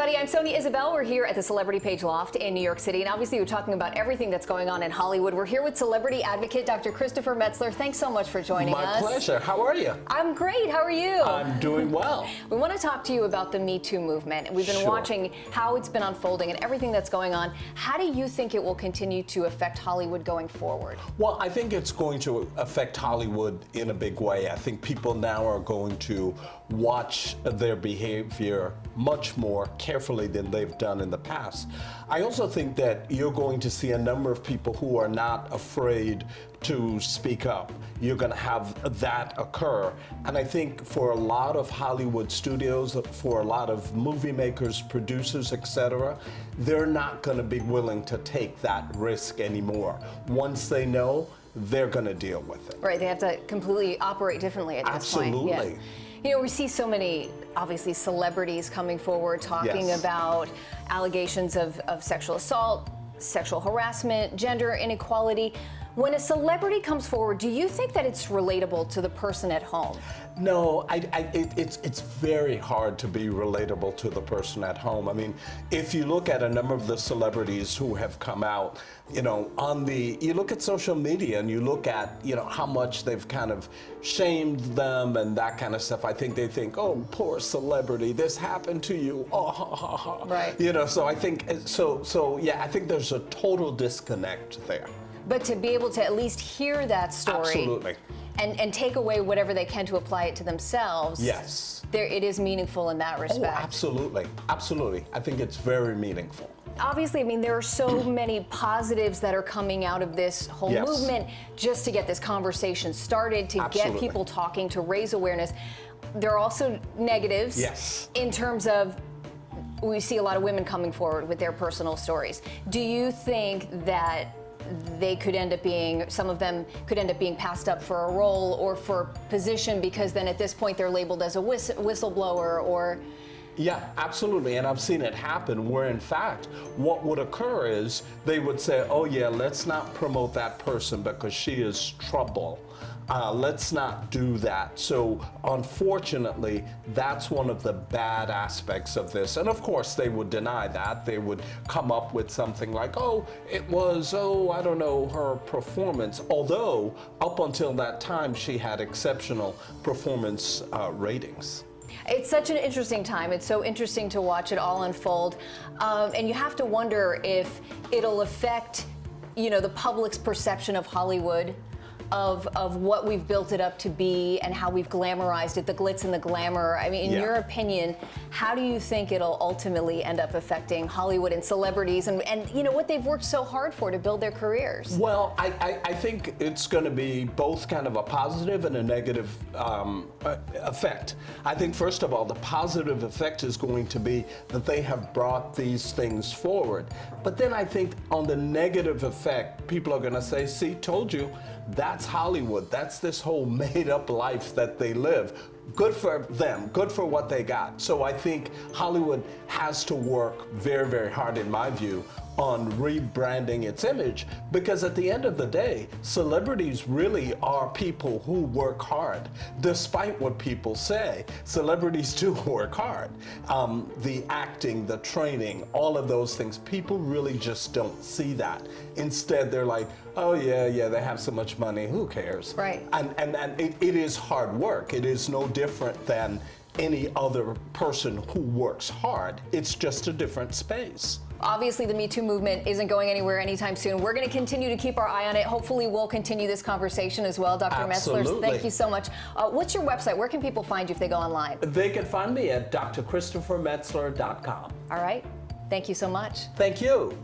everybody. I'm Sonia Isabelle. We're here at the Celebrity Page Loft in New York City, and obviously we're talking about everything that's going on in Hollywood. We're here with celebrity advocate Dr. Christopher Metzler. Thanks so much for joining us. My pleasure. How are you? I'm great. How are you? I'm doing well. We want to talk to you about the Me Too movement. We've been watching how it's been unfolding and everything that's going on. How do you think it will continue to affect Hollywood going forward? Well, I think it's going to affect Hollywood in a big way. I think people now are going to watch their behavior much more carefully than they've done in the past. I also think that you're going to see a number of people who are not afraid to speak up. You're going to have that occur. And I think for a lot of Hollywood studios, for a lot of movie makers, producers, etc., they're not going to be willing to take that risk anymore. Once they know, they're going to deal with it. Right, they have to completely operate differently at this point. Absolutely. Yeah. You know, we see so many, obviously, celebrities coming forward talking about allegations of sexual assault, sexual harassment, gender inequality. When a celebrity comes forward, do you think that it's relatable to the person at home? No, it's very hard to be relatable to the person at home. I mean, if you look at a number of the celebrities who have come out, you know, you look at social media and you look at, you know, how much they've kind of shamed them and that kind of stuff. I think they think, oh, poor celebrity, this happened to you. Oh, ha, ha, ha. Right. You know, so I think, yeah, I think there's a total disconnect there. But to be able to at least hear that story. Absolutely. And take away whatever they can to apply it to themselves. Yes. It is meaningful in that respect. Oh, absolutely. Absolutely. I think it's very meaningful. Obviously, I mean, there are so many positives that are coming out of this whole movement just to get this conversation started, to get people talking, to raise awareness. There are also negatives in terms of we see a lot of women coming forward with their personal stories. Do you think that they could end up being, some of them could end up being passed up for a role or for position because then at this point they're labeled as a whistleblower or... Yeah, absolutely, and I've seen it happen where in fact what would occur is they would say, oh yeah, let's not promote that person because she is trouble. Let's not do that. So unfortunately, that's one of the bad aspects of this. And of course, they would deny that. They would come up with something like, oh, it was, I don't know, her performance. Although, up until that time, she had exceptional performance ratings. It's such an interesting time. It's so interesting to watch it all unfold. And you have to wonder if it'll affect, you know, the public's perception of Hollywood, of what we've built it up to be and how we've glamorized it, the glitz and the glamour. I mean, in your opinion, how do you think it'll ultimately end up affecting Hollywood and celebrities and you know, what they've worked so hard for to build their careers? Well, I think it's going to be both kind of a positive and a negative effect. I think, first of all, the positive effect is going to be that they have brought these things forward. But then I think on the negative effect, people are going to say, see, told you, that's Hollywood. That's this whole made-up life that they live. Good for them, good for what they got. So I think Hollywood has to work very, very hard, in my view, on rebranding its image, because at the end of the day, celebrities really are people who work hard. Despite what people say, celebrities do work hard. The acting, the training, all of those things, people really just don't see that. Instead, they're like, oh yeah, they have so much money, who cares? Right. And it is hard work. It is no different than any other person who works hard. It's just a different space. Obviously, the Me Too movement isn't going anywhere anytime soon. We're going to continue to keep our eye on it. Hopefully, we'll continue this conversation as well. Dr. Metzler, thank you so much. What's your website? Where can people find you if they go online? They can find me at drchristophermetzler.com. All right. Thank you so much. Thank you.